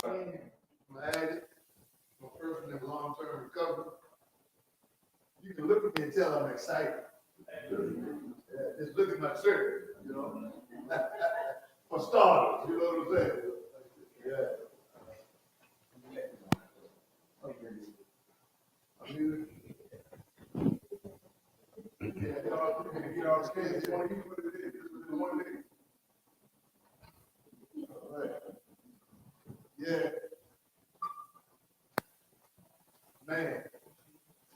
I'm addict. I'm a person in long-term recovery. You can look at me and tell I'm excited. Yeah, just look at my shirt, you know. For starters, you know what I'm saying? Yeah. Yeah. Man,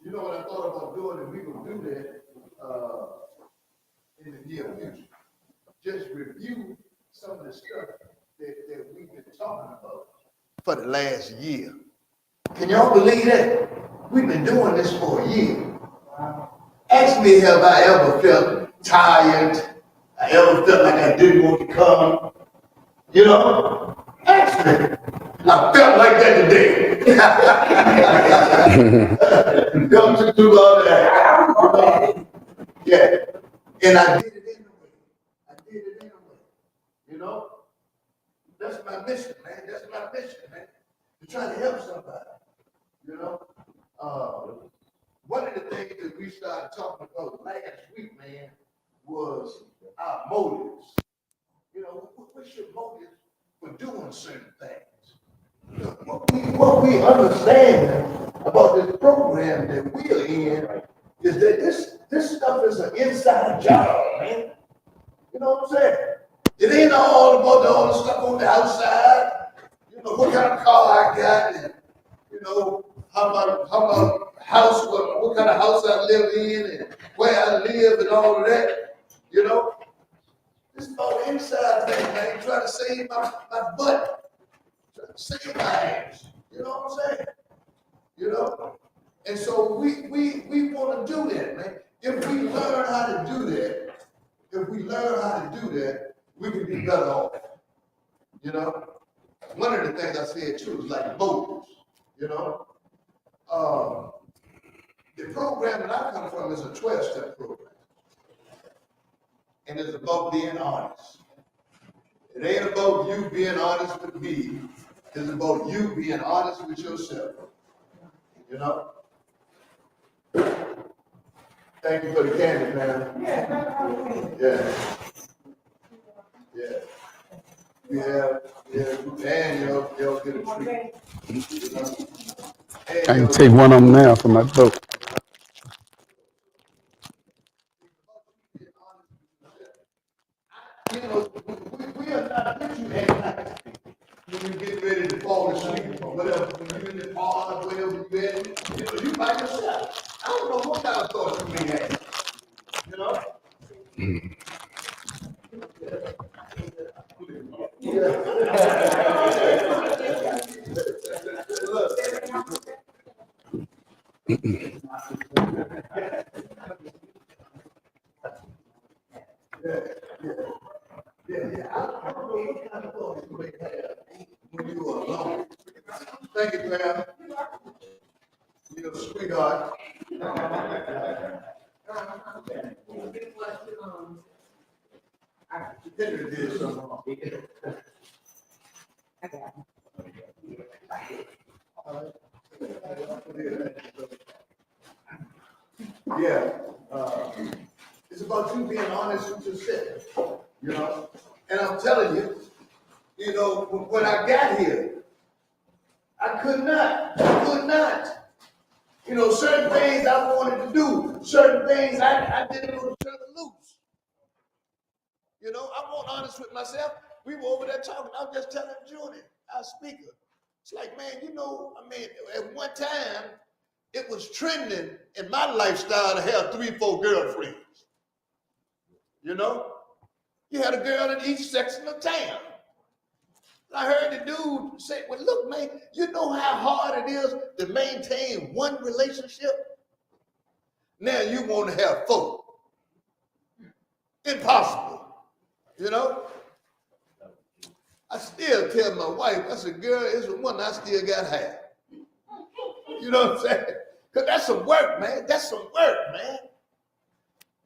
you know what I thought about doing, and we gonna do that in the near future. Just review some of the stuff that we've been talking about for the last year. Can y'all believe that? We've been doing this for a year. Ask me, have I ever felt tired? I ever felt like I didn't want to come? You know? Ask me. I felt like that today. Come to do all that. Yeah. And I did it anyway. You know? That's my mission, man. That's my mission, man. To try to help somebody. You know? One of the things that we started talking about last week, man, was our motives. You know, what's your motive for doing certain things? You know, what we understand about this program that we're in is that this stuff is an inside job, man. You know what I'm saying? It ain't all about all the stuff on the outside. You know, what kind of car I got, and you know, how about house, what kind of house I live in, and where I live, and all of that. You know, this is about the inside thing, man. Trying to save my butt, trying to save my ass. You know what I'm saying? You know, and so we want to do that, man. If we learn how to do that, we can be better off. You know, one of the things I said too is like motives. You know, the program that I come from is a 12-step program, and it's about being honest. It ain't about you being honest with me. It's about you being honest with yourself. You know. Thank you for the candy, man. Yeah. And you'll get a treat. You know? I can take one of them now for my boat. You know, we are not with you at night when you get ready to fall asleep or whatever. When you're in the car or whatever you at, you know, you by yourself. I don't know what kind of thoughts you may have. You know? Yeah. I don't know what kind of thoughts you may have when you are alone. Thank you, ma'am. You're a sweetheart. Henry did something wrong. Yeah. It's about you being honest with yourself. You know? And I'm telling you, you know, when I got here, I could not. You know, certain things I wanted to do, certain things I didn't want to turn loose. You know, I'm more honest with myself. We were over there talking. I was just telling Judy, our speaker. It's like, man, you know, I mean, at one time, it was trending in my lifestyle to have 3-4 girlfriends. You know? You had a girl in each section of town. I heard the dude say, well, look, man, you know how hard it is to maintain one relationship? Now you want to have 4. Impossible. You know? I still tell my wife, I said, girl, it's the one I still got half. You know what I'm saying? Because that's some work, man. That's some work, man.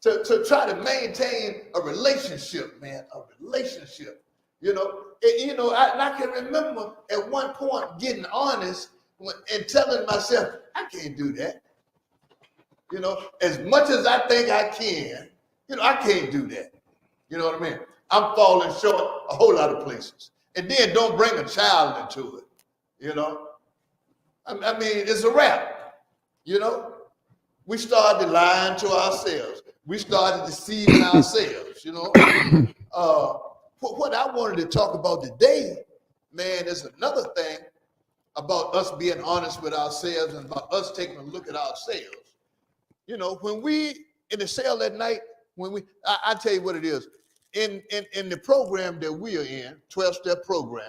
To try to maintain a relationship, man, a relationship. You know, I can remember at one point getting honest and telling myself, I can't do that. You know, as much as I think I can, I can't do that. You know what I mean? I'm falling short a whole lot of places. And then don't bring a child into it. You know, I mean, it's a wrap. You know, we started lying to ourselves. We started deceiving ourselves. You know, what I wanted to talk about today, man, is another thing about us being honest with ourselves and about us taking a look at ourselves. You know, when we in the cell at night, I tell you what it is. In the program that we are in, 12-step program,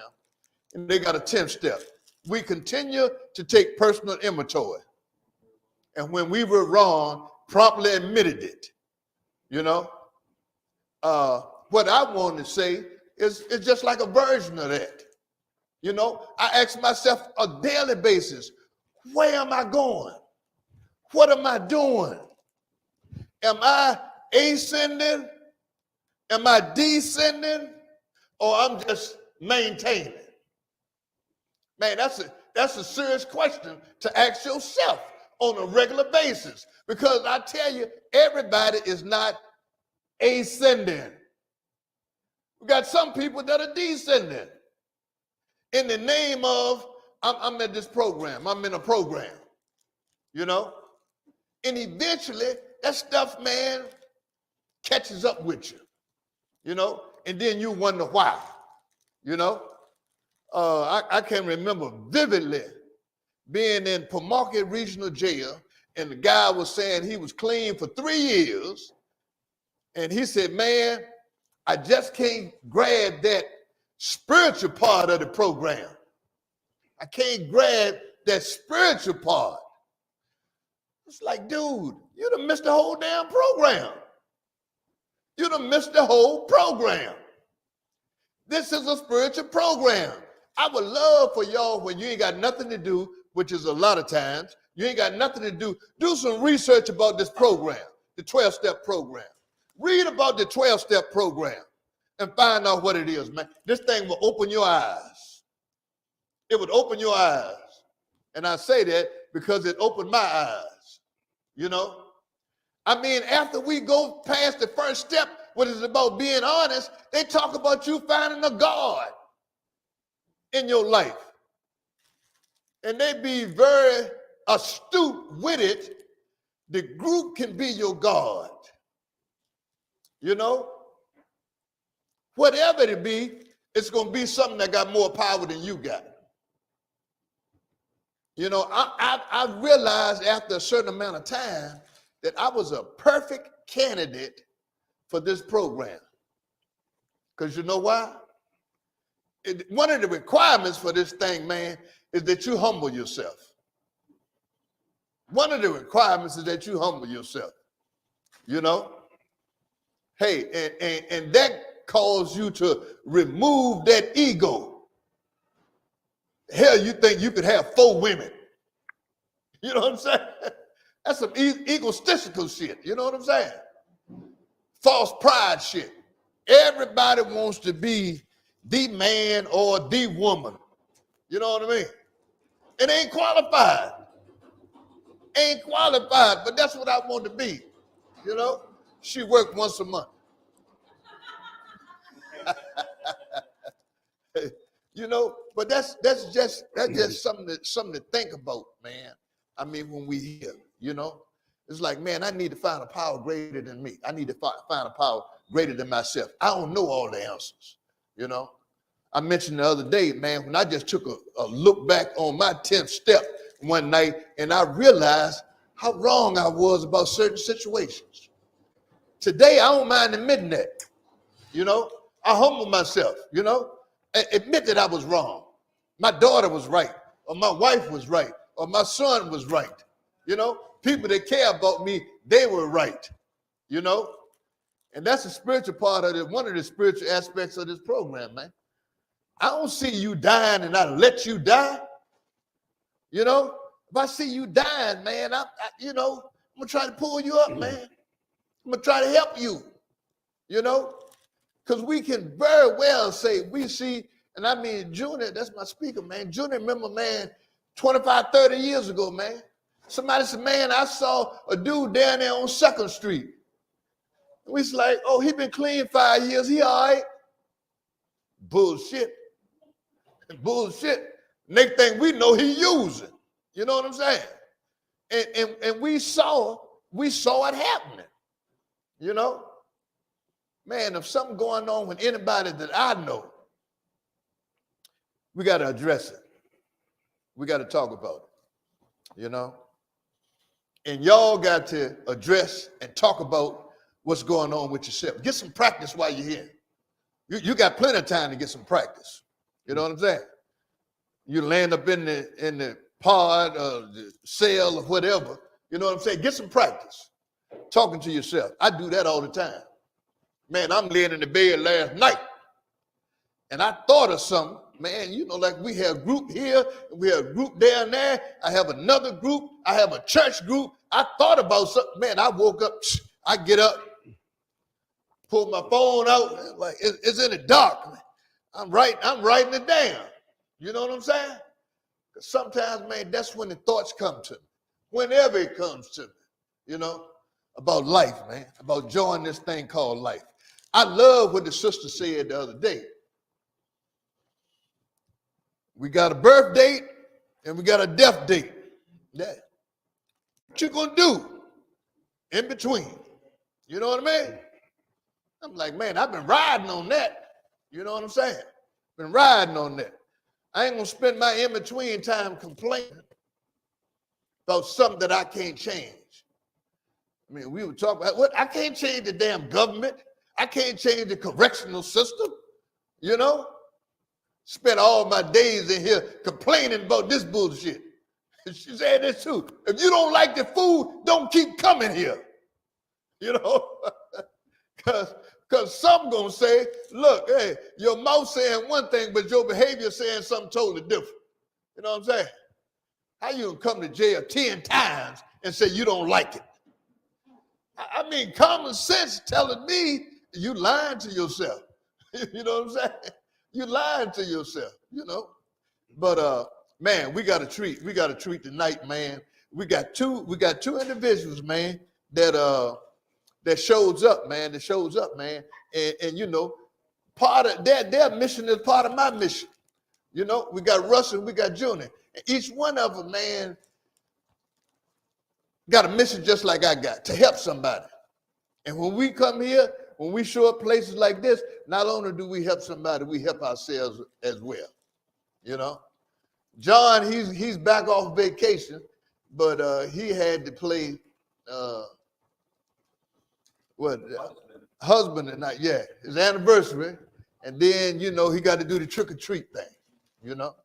and they got a 10-step, we continue to take personal inventory. And when we were wrong, promptly admitted it. You know, what I want to say is just like a version of that. You know, I ask myself on a daily basis, where am I going? What am I doing? Am I ascending? Am I descending? Or I'm just maintaining? Man, that's a serious question to ask yourself on a regular basis. Because I tell you, everybody is not ascending. We got some people that are descending. In the name of, I'm in this program, I'm in a program, you know? And eventually, that stuff, man, catches up with you, you know? And then you wonder why, you know? I can remember vividly being in Pamarket Regional Jail, and the guy was saying he was clean for 3 years, and he said, man, I just can't grab that spiritual part of the program. I can't grab that spiritual part. It's like, dude, you done missed the whole damn program. You done missed the whole program. This is a spiritual program. I would love for y'all, when you ain't got nothing to do, which is a lot of times, you ain't got nothing to do some research about this program, the 12-step program. Read about the 12-step program and find out what it is, man. This thing will open your eyes. It would open your eyes. And I say that because it opened my eyes, you know? I mean, after we go past the first step, what is about being honest, they talk about you finding a God in your life. And they be very astute with it. The group can be your God. You know? Whatever it be, it's going to be something that got more power than you got. You know, I realized after a certain amount of time that I was a perfect candidate for this program. Because you know why? One of the requirements for this thing, man, is that you humble yourself. One of the requirements is that you humble yourself. You know? Hey, and that calls you to remove that ego. Hell, you think you could have 4 women. You know what I'm saying? That's some egotistical shit. You know what I'm saying? False pride shit. Everybody wants to be the man or the woman. You know what I mean? It ain't qualified. Ain't qualified, but that's what I want to be. You know? She worked once a month. You know, but that's just something to think about, man. I mean, when we hear, you know, it's like, man, I need to find a power greater than me. I need to find a power greater than myself. I don't know all the answers, you know. I mentioned the other day, man, when I just took a look back on my 10th step one night, and I realized how wrong I was about certain situations. Today, I don't mind admitting that, you know. I humble myself, you know. Admit that I was wrong. My daughter was right, or my wife was right, or my son was right. You know, people that care about me, they were right, you know. And that's the spiritual part of it, one of the spiritual aspects of this program, man. I don't see you dying and I let you die. You know, if I see you dying, man, you know, I'm gonna try to pull you up, man. I'm gonna try to help you, you know. Because we can very well say, we see, and I mean, Junior, that's my speaker, man. Junior, remember, man, 25, 30 years ago, man. Somebody said, man, I saw a dude down there on 2nd Street. And we was like, oh, he been clean 5 years. He all right. Bullshit. Bullshit. Next thing we know, he using. You know what I'm saying? And we saw it happening. You know? Man, if something going on with anybody that I know, we got to address it. We got to talk about it. You know? And y'all got to address and talk about what's going on with yourself. Get some practice while you're here. You got plenty of time to get some practice. You know what I'm saying? You land up in the pod or the cell or whatever. You know what I'm saying? Get some practice talking to yourself. I do that all the time. Man, I'm laying in the bed last night and I thought of something. Man, you know, like we have a group here, we have a group down there. I have another group. I have a church group. I thought about something. Man, I woke up, I get up, pull my phone out, like it's in the dark. I'm writing it down. You know what I'm saying? Because sometimes, man, that's when the thoughts come to me. Whenever it comes to me, you know, about life, man, about joining this thing called life. I love what the sister said the other day. We got a birth date and we got a death date. Yeah. What you gonna do in between? You know what I mean? I'm like, man, I've been riding on that. You know what I'm saying? Been riding on that. I ain't gonna spend my in-between time complaining about something that I can't change. I mean, we were talking about what I can't change the damn government. I can't change the correctional system, you know? Spent all my days in here complaining about this bullshit. She said this too. If you don't like the food, don't keep coming here. You know? Because some gonna say, look, hey, your mouth saying one thing, but your behavior saying something totally different. You know what I'm saying? How you gonna come to jail 10 times and say you don't like it? I mean, common sense telling me you lying to yourself. You know what I'm saying? You lying to yourself, you know. But man, we gotta treat tonight, man. We got two individuals, man, that shows up, man. And you know, part of their mission is part of my mission. You know, we got Russ and we got Junior. And each one of them, man, got a mission just like I got, to help somebody. And when we come here, when we show up places like this, not only do we help somebody, we help ourselves as well. You know, John, he's back off vacation, but he had to play husband and not yet his anniversary, and then you know he got to do the trick or treat thing. You know,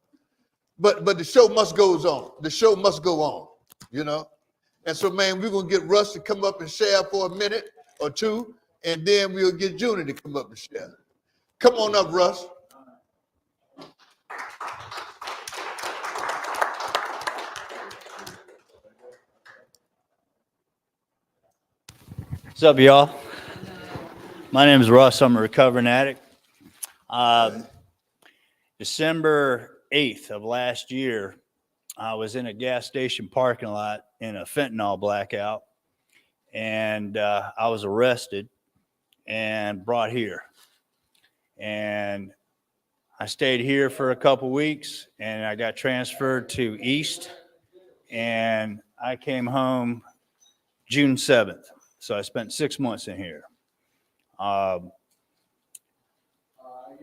but the show must goes on. The show must go on. You know, and so man, we're gonna get Russ to come up and share for a minute or two. And then we'll get Junior to come up and share. Come on up, Russ. What's up, y'all? My name is Russ. I'm a recovering addict. December 8th of last year, I was in a gas station parking lot in a fentanyl blackout, and I was arrested and brought here. And I stayed here for a couple weeks, and I got transferred to East, and I came home June 7th. So I spent 6 months in here. While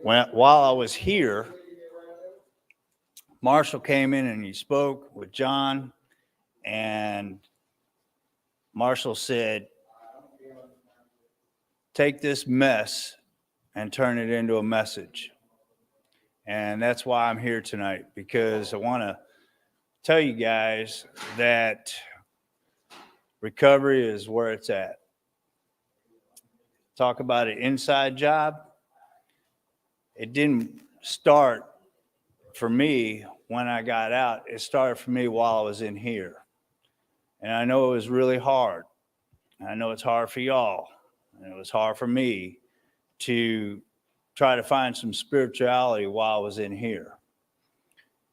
I was here, Marshall came in and he spoke with John, and Marshall said, take this mess and turn it into a message. And that's why I'm here tonight, because I want to tell you guys that recovery is where it's at. Talk about an inside job. It didn't start for me when I got out. It started for me while I was in here. And I know it was really hard. I know it's hard for y'all. And it was hard for me to try to find some spirituality while I was in here.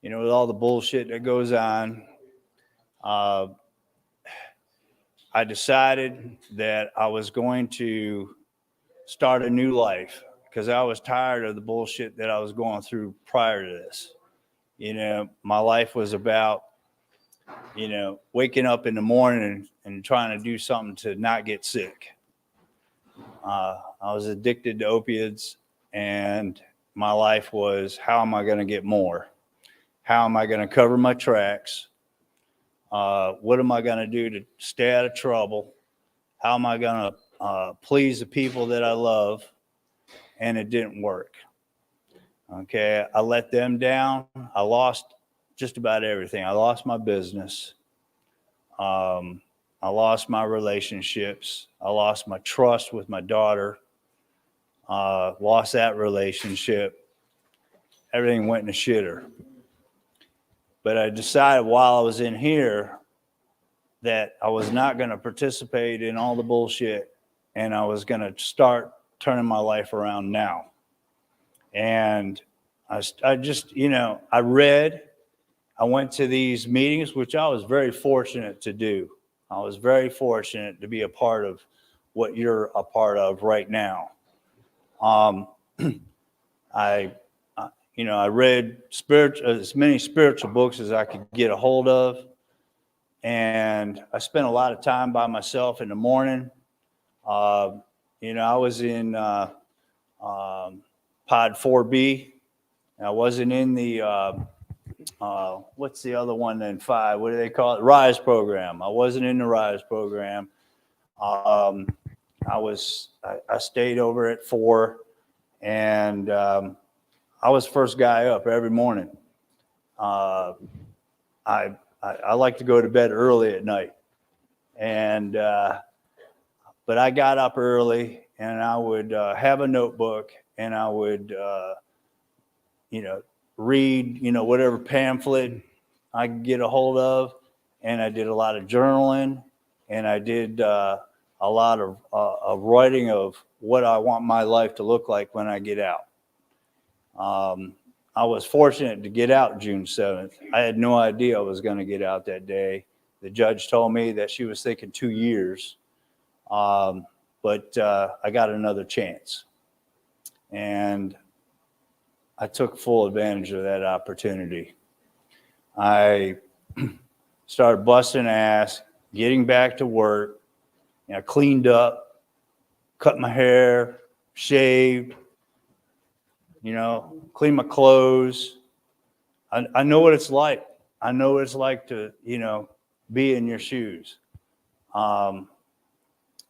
You know, with all the bullshit that goes on, I decided that I was going to start a new life because I was tired of the bullshit that I was going through prior to this. You know, my life was about, you know, waking up in the morning and trying to do something to not get sick. I was addicted to opiates, and my life was, how am I going to get more? How am I going to cover my tracks? What am I going to do to stay out of trouble? How am I going to please the people that I love? And it didn't work. Okay, I let them down. I lost just about everything. I lost my business. I lost my relationships. I lost my trust with my daughter. Lost that relationship. Everything went in the shitter. But I decided while I was in here that I was not going to participate in all the bullshit, and I was going to start turning my life around now. And I just, you know, I read, I went to these meetings, which I was very fortunate to do. I was very fortunate to be a part of what you're a part of right now. I read as many spiritual books as I could get a hold of. And I spent a lot of time by myself in the morning. I was in Pod 4B. I wasn't in the, what's the other one then? 5, what do they call it? Rise program. I wasn't in the Rise program. I stayed over at 4, and I was first guy up every morning. I like to go to bed early at night, and but I got up early, and I would have a notebook, and I would read whatever pamphlet I could get a hold of, and I did a lot of journaling, and I did a lot of writing of what I want my life to look like when I get out. I was fortunate to get out June 7th. I had no idea I was going to get out that day. The judge told me that she was thinking 2 years, but I got another chance. And I took full advantage of that opportunity. I started busting ass, getting back to work. I cleaned up, cut my hair, shaved, clean my clothes. I know what it's like. I know what it's like to, be in your shoes. Or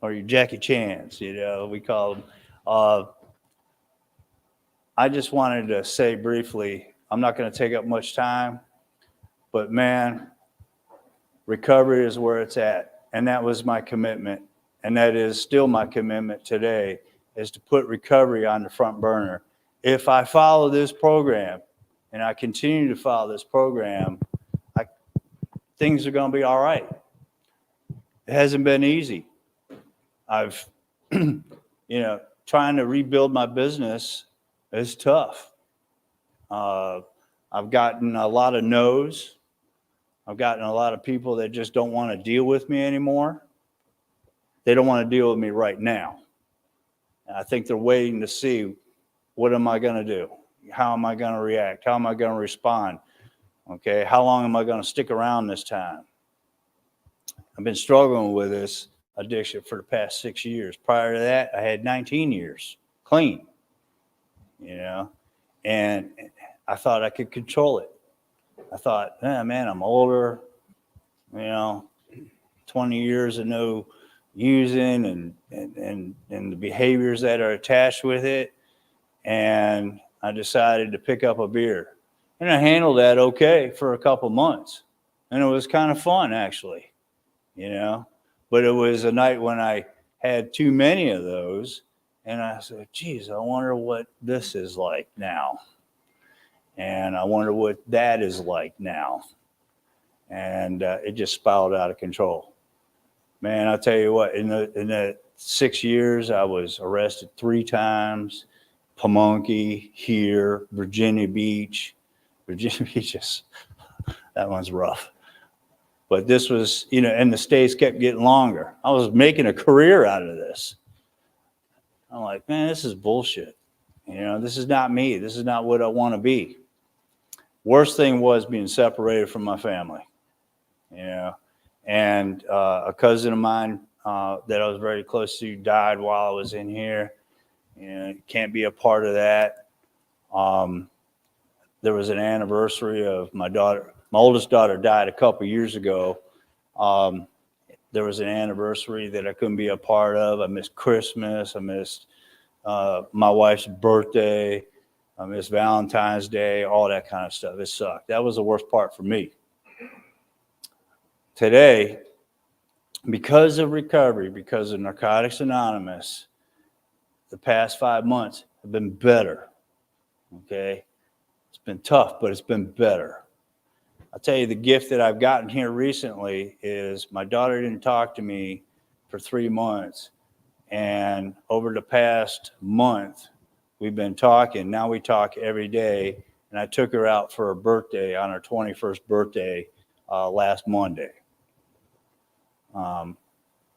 your Jackie Chan's, we call them. I just wanted to say briefly, I'm not going to take up much time, but man, recovery is where it's at. And that was my commitment. And that is still my commitment today, is to put recovery on the front burner. If I follow this program and I continue to follow this program, things are going to be all right. It hasn't been easy. I've, trying to rebuild my business is tough. I've gotten a lot of no's. I've gotten a lot of people that just don't want to deal with me anymore. They don't want to deal with me right now. And I think they're waiting to see, what am I going to do? How am I going to react? How am I going to respond? Okay, how long am I going to stick around this time? I've been struggling with this addiction for the past 6 years. Prior to that, I had 19 years clean, and I thought I could control it. I thought, man, I'm older, 20 years of no using and the behaviors that are attached with it. And I decided to pick up a beer. And I handled that okay for a couple months. And it was kind of fun, actually, But it was a night when I had too many of those. And I said, geez, I wonder what this is like now. And I wonder what that is like now. And it just spiraled out of control. Man, I'll tell you what, in the 6 years, I was arrested 3 times, Pamunkey, here, Virginia Beach. Virginia Beach that one's rough. But this was, and the stays kept getting longer. I was making a career out of this. I'm like, man, this is bullshit. This is not me. This is not what I want to be. Worst thing was being separated from my family, and a cousin of mine that I was very close to died while I was in here. Can't be a part of that. There was an anniversary of my daughter. My oldest daughter died a couple years ago. There was an anniversary that I couldn't be a part of. I missed Christmas. I missed my wife's birthday. I missed Valentine's Day, all that kind of stuff. It sucked. That was the worst part for me. Today, because of recovery, because of Narcotics Anonymous, the past 5 months have been better. Okay? It's been tough, but it's been better. I'll tell you, the gift that I've gotten here recently is my daughter didn't talk to me for 3 months. And over the past month, we've been talking. Now we talk every day. And I took her out for her birthday on her 21st birthday last Monday.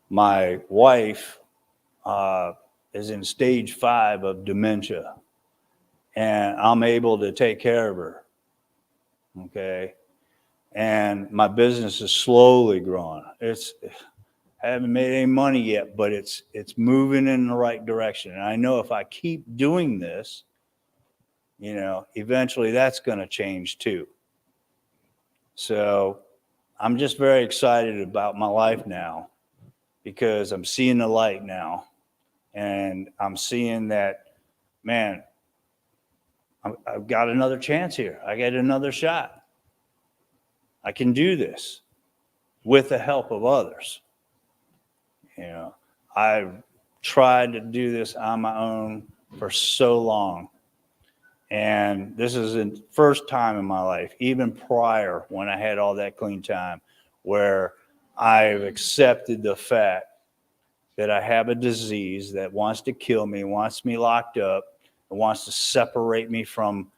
My wife is in stage 5 of dementia. And I'm able to take care of her. Okay? And my business is slowly growing. I haven't made any money yet, but it's moving in the right direction. And I know if I keep doing this, eventually that's going to change too. So I'm just very excited about my life now because I'm seeing the light now. And I'm seeing that, man, I've got another chance here. I get another shot. I can do this with the help of others. I've tried to do this on my own for so long. And this is the first time in my life, even prior when I had all that clean time, where I've accepted the fact that I have a disease that wants to kill me, wants me locked up, and wants to separate me from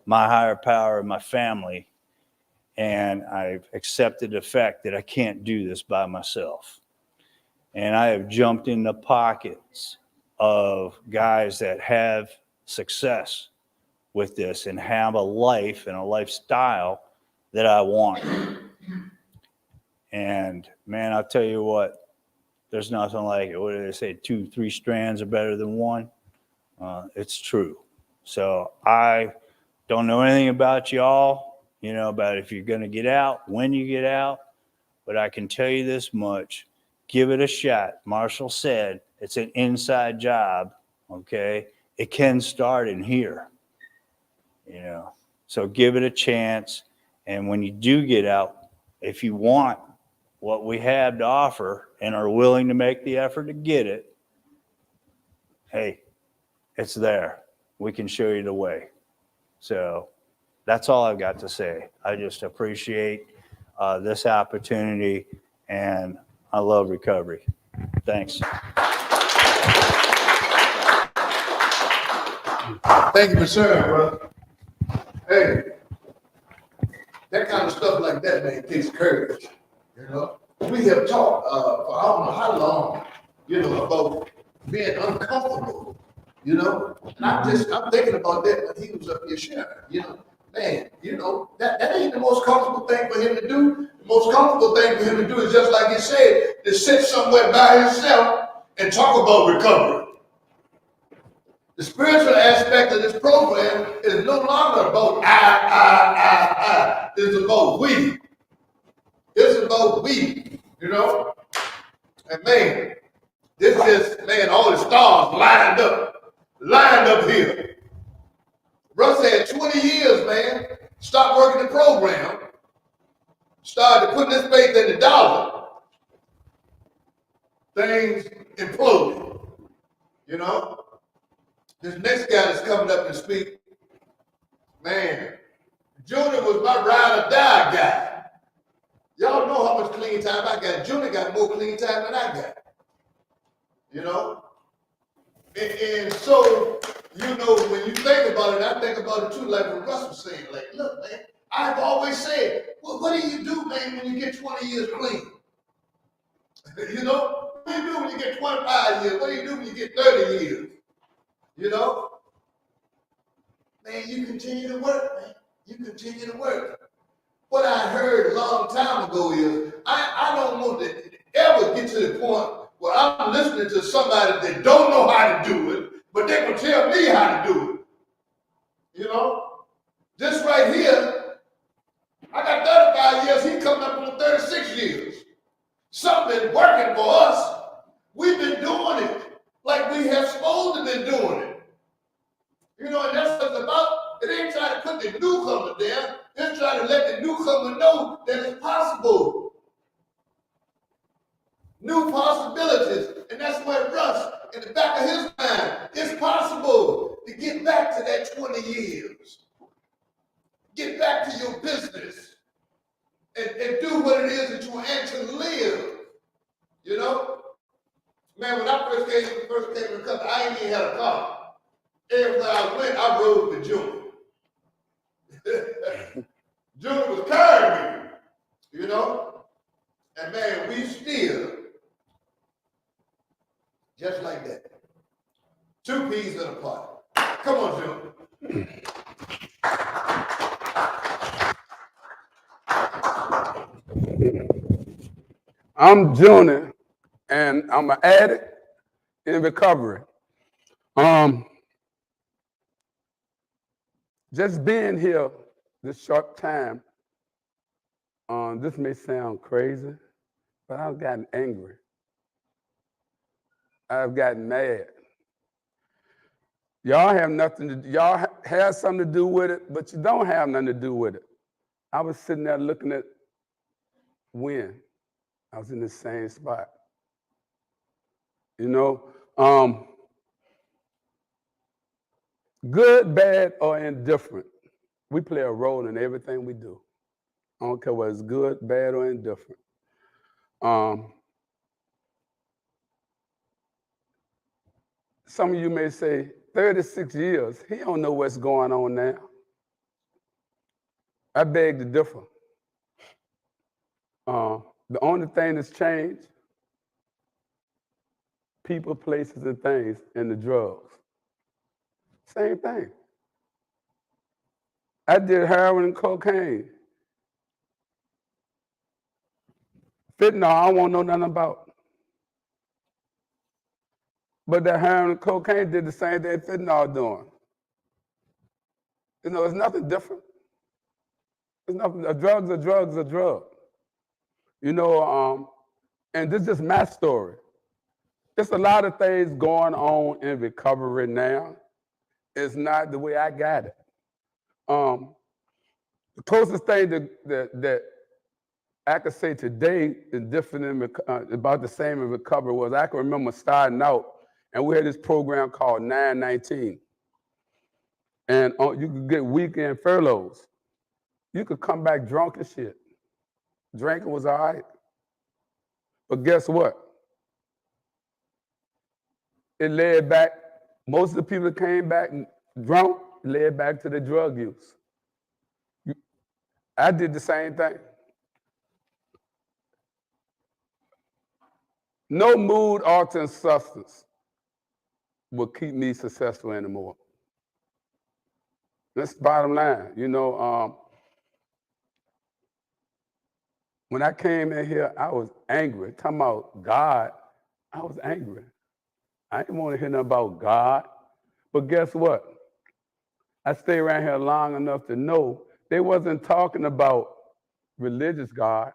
my higher power and my family. And I've accepted the fact that I can't do this by myself. And I have jumped in the pockets of guys that have success with this and have a life and a lifestyle that I want. And man, I'll tell you what, there's nothing like it. What do they say? 2, 3 strands are better than one. It's true. So I don't know anything about y'all, about if you're going to get out, when you get out, but I can tell you this much. Give it a shot. Marshall said it's an inside job, okay? It can start in here, So give it a chance. And when you do get out, if you want what we have to offer and are willing to make the effort to get it, hey, it's there. We can show you the way. So that's all I've got to say. I just appreciate this opportunity, and I love recovery. Thanks. Thank you for sharing, brother. Hey, that kind of stuff like that, man, takes courage. We have talked for I don't know how long, about being uncomfortable. And I'm thinking about that when he was up here sharing. Man, that ain't the most comfortable thing for him to do. The most comfortable thing for him to do is just like he said, to sit somewhere by himself and talk about recovery. The spiritual aspect of this program is no longer about I. It's about we. It's about we, And man, this is, man, all the stars lined up here. Russ had 20 years, man. Stopped working the program. Started putting his faith in the dollar. Things imploded. This next guy that's coming up and speak, man, Junior was my ride or die guy. Y'all know how much clean time I got. Junior got more clean time than I got. And so, when you think about it, I think about it too, like what Russ was saying. Like, look, man, I've always said, well, what do you do, man, when you get 20 years clean? What do you do when you get 25 years? What do you do when you get 30 years? Man, you continue to work, man. You continue to work. What I heard a long time ago is, I don't want to ever get to the point where I'm listening to somebody that don't know how to do it, but they're going to tell me how to do it. This right here, I got 35 years, he coming up on 36 years. Something been working for us. We've been doing it like we have supposed to been doing it. And that's what it's about. It ain't trying to put the newcomer there. It's trying to let the newcomer know that it's possible. New possibilities. And that's what Russ, in the back of his mind, it's possible to get back to that 20 years. Get back to your business and do what it is that you want to live. Man, when I first came to the country, I ain't even had a car. Everywhere I went, I rode with Junior. Junior was carrying me, And man, we still, just like that. 2 peas in a pot. Come on, Junior. I'm Jail-Junnie, and I'm an addict in recovery. Just being here this short time, this may sound crazy, but I've gotten angry. I've gotten mad. Y'all have something to do with it, but you don't have nothing to do with it. I was sitting there looking at wind. I was in the same spot. Good, bad, or indifferent, we play a role in everything we do. I don't care whether it's good, bad, or indifferent. Some of you may say, 36 years, he don't know what's going on now. I beg to differ. The only thing that's changed, people, places, and things, and the drugs. Same thing. I did heroin and cocaine. Fentanyl, I don't want to know nothing about. But that heroin and cocaine did the same thing fentanyl doing. It's nothing different. It's nothing. A drug's a drug's a drug. And this is just my story. There's a lot of things going on in recovery now. It's not the way I got it. The closest thing that I could say today is different about the same in recovery was I can remember starting out, and we had this program called 919. And you could get weekend furloughs. You could come back drunk as shit. Drinking was all right. But guess what? It led back, most of the people that came back drunk led back to the drug use. I did the same thing. No mood altering substance will keep me successful anymore. That's the bottom line. When I came in here, I was angry. Talking about God, I was angry. I didn't want to hear nothing about God. But guess what? I stayed around here long enough to know they wasn't talking about religious God.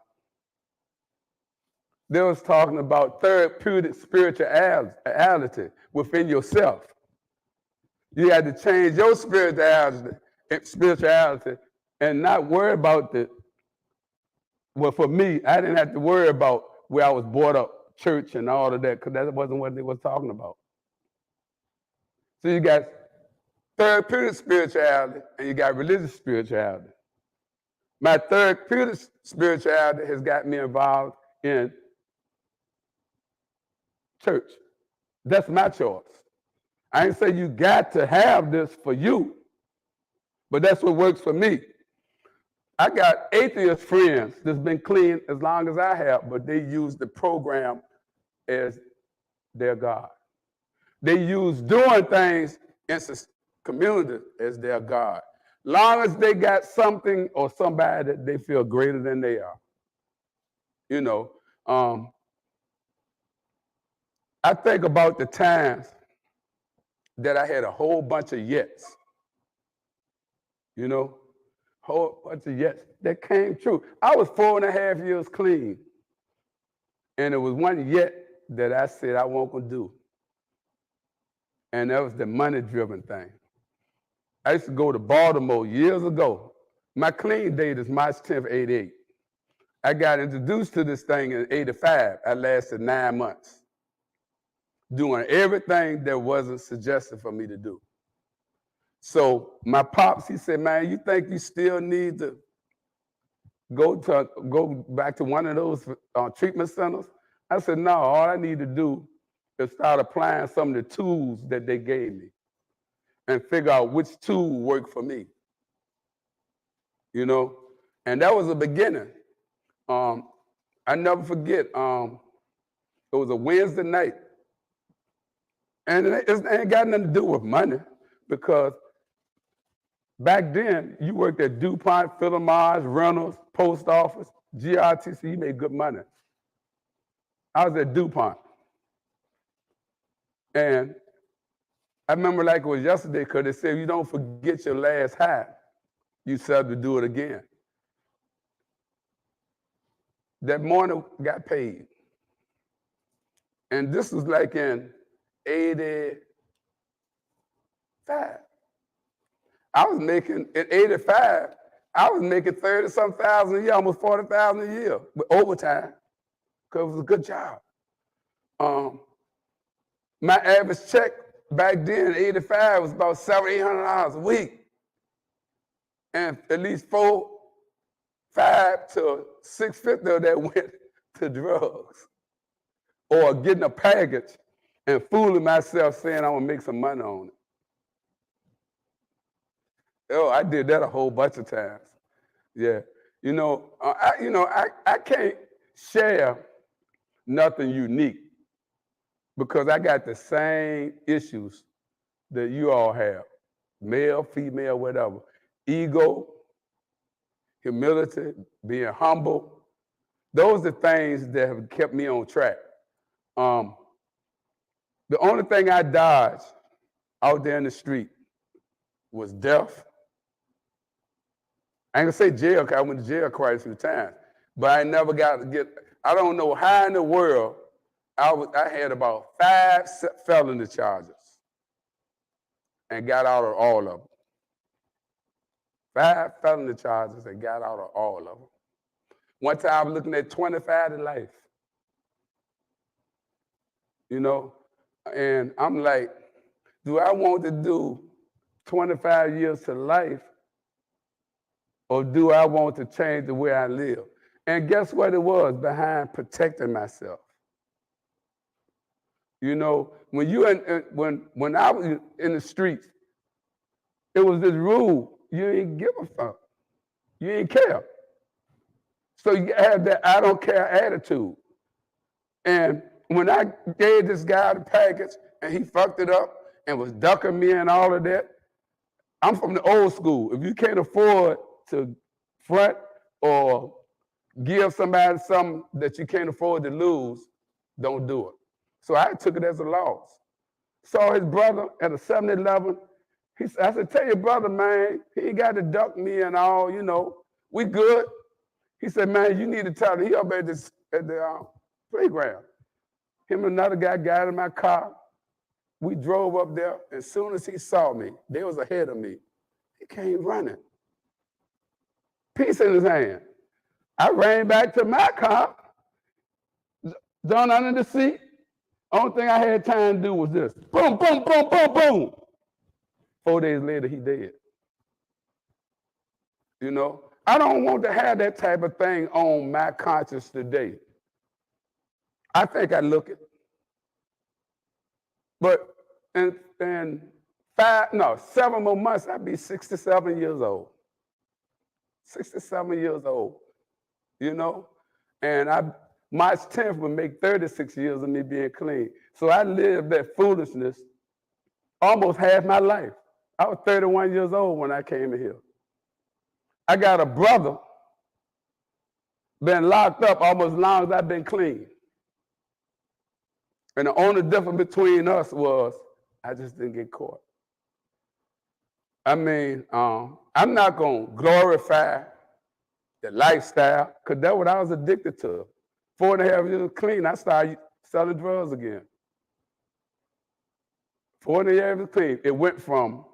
They was talking about therapeutic spirituality within yourself. You had to change your spirituality and not worry about well, for me, I didn't have to worry about where I was brought up, church and all of that, because that wasn't what they were talking about. So you got therapeutic spirituality and you got religious spirituality. My therapeutic spirituality has got me involved in church. That's my choice. I ain't say you got to have this for you, but that's what works for me. I got atheist friends that's been clean as long as I have, but they use the program as their God. They use doing things in community as their God. Long as they got something or somebody that they feel greater than they are. You know, I think about the times that I had a whole bunch of yets. You know, whole bunch of yets that came true. I was 4.5 years clean. And there was one yet that I said I won't gonna do. And that was the money-driven thing. I used to go to Baltimore years ago. My clean date is March 10th, 88. I got introduced to this thing in 85. I lasted 9 months, doing everything that wasn't suggested for me to do. So my pops, he said, man, you think you still need to go back to one of those treatment centers? I said, no, all I need to do is start applying some of the tools that they gave me and figure out which tool worked for me. You know, and that was the beginning. I never forget, it was a Wednesday night. And it ain't got nothing to do with money, because back then, you worked at DuPont, Philip Morris, Reynolds, Post Office, GRTC, you made good money. I was at DuPont. And I remember like it was yesterday, because they said, you don't forget your last high, you set to do it again. That morning, got paid. And this was like in 85. I was making, in 85, I was making 30-something thousand a year, almost 40,000 a year, with overtime, because it was a good job. My average check back then in 85 was about $700-800 a week. And at least $400, $500 to $650 of that went to drugs, or getting a package and fooling myself saying I'm gonna make some money on it. Oh, I did that a whole bunch of times. Yeah, I can't share nothing unique, because I got the same issues that you all have, male, female, whatever. Ego, humility, being humble. Those are things that have kept me on track. The only thing I dodged out there in the street was death. I ain't gonna say jail, because I went to jail quite a few times, but I never got to get, I don't know how in the world, I had about 5 felony charges and got out of all of them. 5 felony charges and got out of all of them. One time I was looking at 25 to life. You know, and I'm like, do I want to do 25 years to life, or do I want to change the way I live? And guess what it was? Behind protecting myself. You know, when I was in the streets, it was this rule: you ain't give a fuck, you ain't care. So you have that I don't care attitude. And when I gave this guy the package and he fucked it up and was ducking me and all of that, I'm from the old school. If you can't afford to front or give somebody something that you can't afford to lose, don't do it. So I took it as a loss. Saw his brother at a 7-Eleven. I said, tell your brother, man, he ain't got to duck me and all, you know, we good. He said, man, you need to tell him. He up at the playground. Him and another guy got in my car. We drove up there. As soon as he saw me, they was ahead of me. He came running. Piece in his hand. I ran back to my car, down under the seat. Only thing I had time to do was this. Boom, boom, boom, boom, boom. 4 days later, he dead. You know, I don't want to have that type of thing on my conscience today. I think I look it. But And 7 more months, I'd be 67 years old. 67 years old, you know? And March 10th would make 36 years of me being clean. So I lived that foolishness almost half my life. I was 31 years old when I came in here. I got a brother, been locked up almost as long as I've been clean. And the only difference between us was I just didn't get caught. I mean, I'm not going to glorify the lifestyle, because that's what I was addicted to. 4.5 years clean, I started selling drugs again. 4.5 years clean. It went from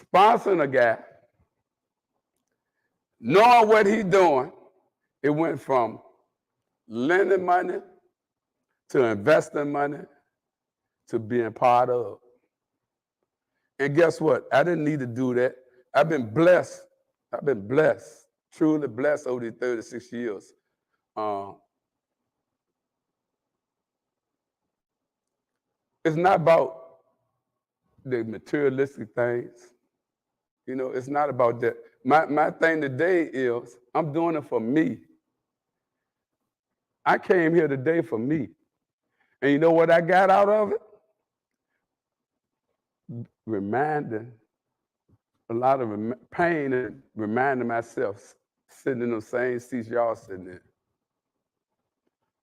sponsoring a guy, knowing what he's doing. It went from lending money to investing money to being part of. And guess what? I didn't need to do that. I've been blessed. I've been blessed, truly blessed over these 36 years. It's not about the materialistic things. You know, it's not about that. My thing today is I'm doing it for me. I came here today for me. And you know what I got out of it? Reminding a lot of pain and reminding myself, sitting in those same seats y'all sitting in.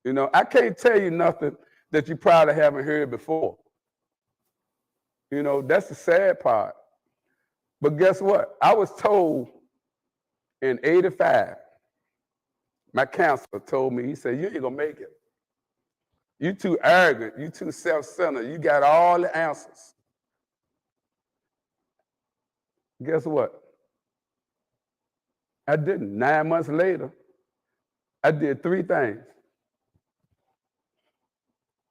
You know, I can't tell you nothing that you probably haven't heard before. You know, that's the sad part. But guess what? I was told in '85, my counselor told me, he said, you ain't gonna make it. You too arrogant, you too self-centered, you got all the answers. Guess what? I didn't. 9 months later, I did 3 things.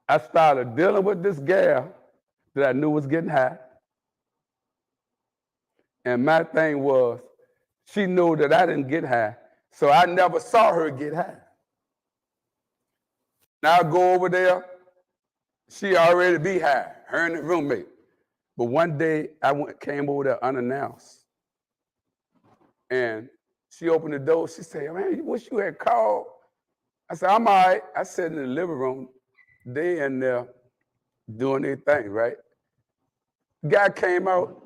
I started dealing with this gal that I knew was getting high. And my thing was, she knew that I didn't get high, so I never saw her get high. Now I go over there, she already be high, her and the roommate. But one day I came over there unannounced. And she opened the door, she said, man, you wish you had called. I said, I'm all right. I sat in the living room, they in there doing their thing, right? Guy came out,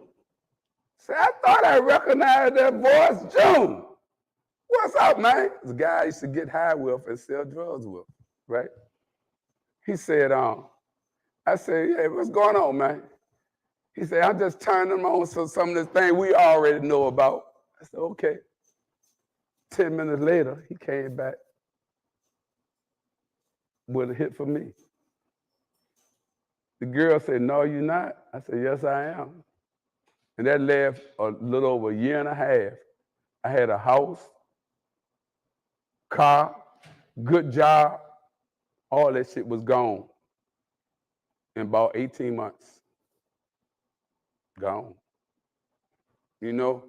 said, I thought I recognized that voice, June. What's up, man? The guy I used to get high with and sell drugs with, right? He said, I said, yeah, what's going on, man? He said, I'm just turning them on so some of the things we already know about. I said, okay. 10 minutes later, he came back with a hit for me. The girl said, no, you're not. I said, yes, I am. And that lasted a little over 1.5 years. I had a house, car, good job. All that shit was gone in about 18 months. Gone. You know?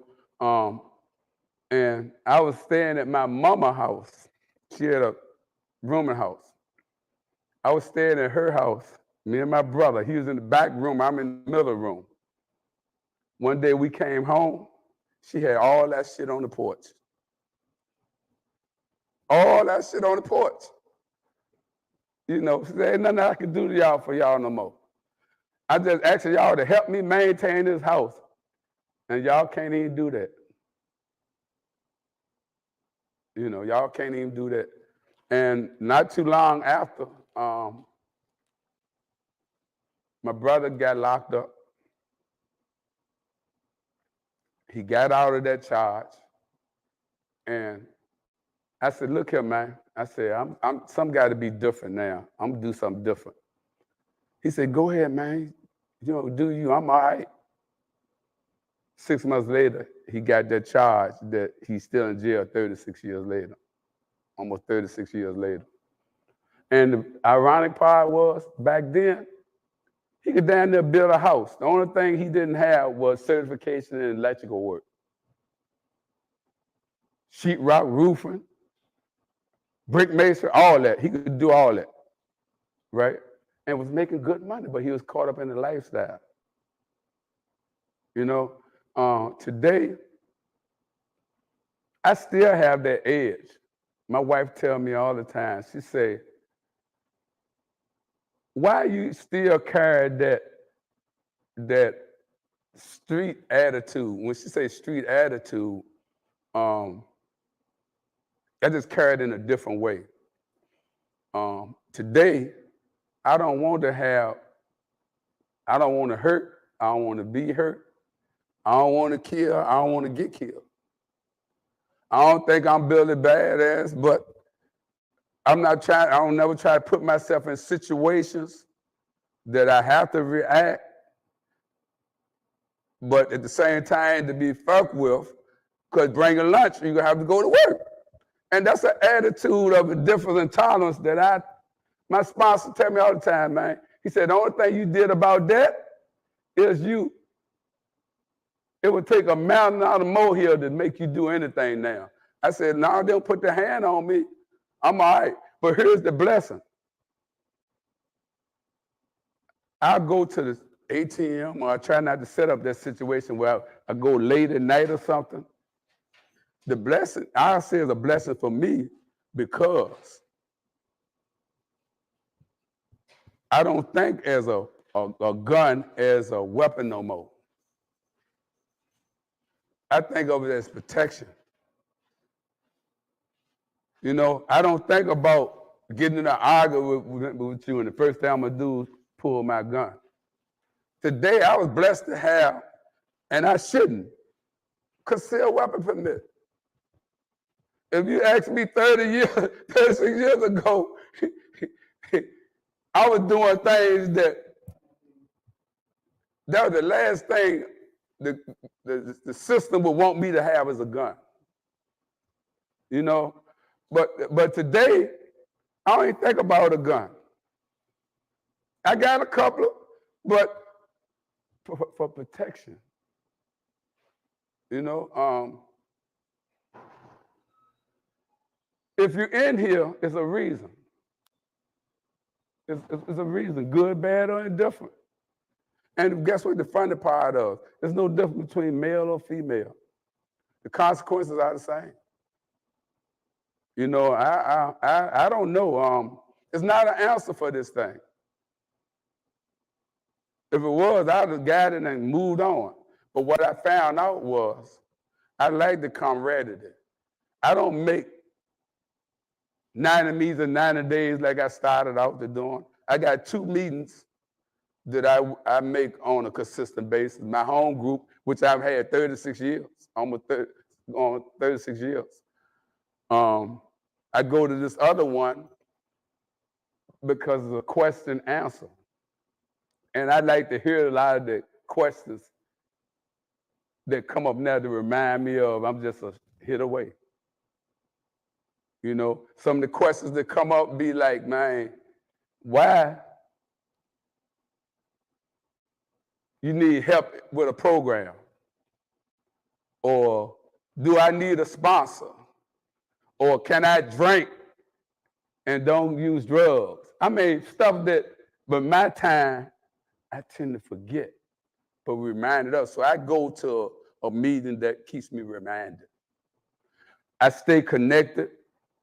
And I was staying at my mama's house. She had a rooming house. I was staying at her house, me and my brother. He was in the back room, I'm in the middle room. One day we came home, she had all that shit on the porch. All that shit on the porch. You know, there ain't nothing I can do to y'all for y'all no more. I just asked y'all to help me maintain this house. And y'all can't even do that. You know, y'all can't even do that. And not too long after, my brother got locked up. He got out of that charge. And I said, look here, man. I said, I'm some got to be different now. I'm gonna do something different. He said, go ahead, man. You know, do you, I'm all right. 6 months later, he got that charge that he's still in jail 36 years later, almost 36 years later. And the ironic part was, back then, he could down there build a house. The only thing he didn't have was certification in electrical work. Sheetrock roofing, brick masonry, all that. He could do all that, right? and was making good money, but he was caught up in the lifestyle. You know, today, I still have that edge. My wife tells me all the time, she say, why you still carry that street attitude? When she say street attitude, I just carry it in a different way. Today, I don't want to hurt, I don't want to be hurt, I don't want to kill, I don't want to get killed. I don't think I'm Billy Badass, but I don't never try to put myself in situations that I have to react, but at the same time to be fucked with, because bringing lunch, you're gonna have to go to work. And that's an attitude of a difference in tolerance that my sponsor tell me all the time, man. He said, the only thing you did about that is it would take a mountain out of molehill to make you do anything now. I said, no, they don't put their hand on me. I'm all right. But here's the blessing. I'll go to the ATM, or I try not to set up that situation where I go late at night or something. The blessing, I say, is a blessing for me because I don't think as a gun as a weapon no more. I think of it as protection. You know, I don't think about getting in an argument with you and the first thing I'm gonna do is pull my gun. Today, I was blessed to have, and I shouldn't, concealed weapon permit. If you asked me 36 years ago, I was doing things that was the last thing the system would want me to have as a gun. You know, but today, I don't even think about a gun. I got a couple, but for protection. You know, if you're in here, it's a reason. It's a reason, good, bad, or indifferent. And guess what the funny part of? There's no difference between male or female. The consequences are the same. You know, I don't know. It's not an answer for this thing. If it was, I'd have got it and moved on. But what I found out was, I like the camaraderie. I don't make 90 meetings in 90 days like I started out to doing. I got 2 meetings that I make on a consistent basis. My home group, which I've had 36 years, almost 36 years. I go to this other one because of the question answer. And I like to hear a lot of the questions that come up now to remind me of I'm just a hit away. You know, some of the questions that come up be like, man, why you need help with a program? Or do I need a sponsor? Or can I drink and don't use drugs? I mean, stuff that, but my time, I tend to forget, but reminded of. So I go to a meeting that keeps me reminded. I stay connected.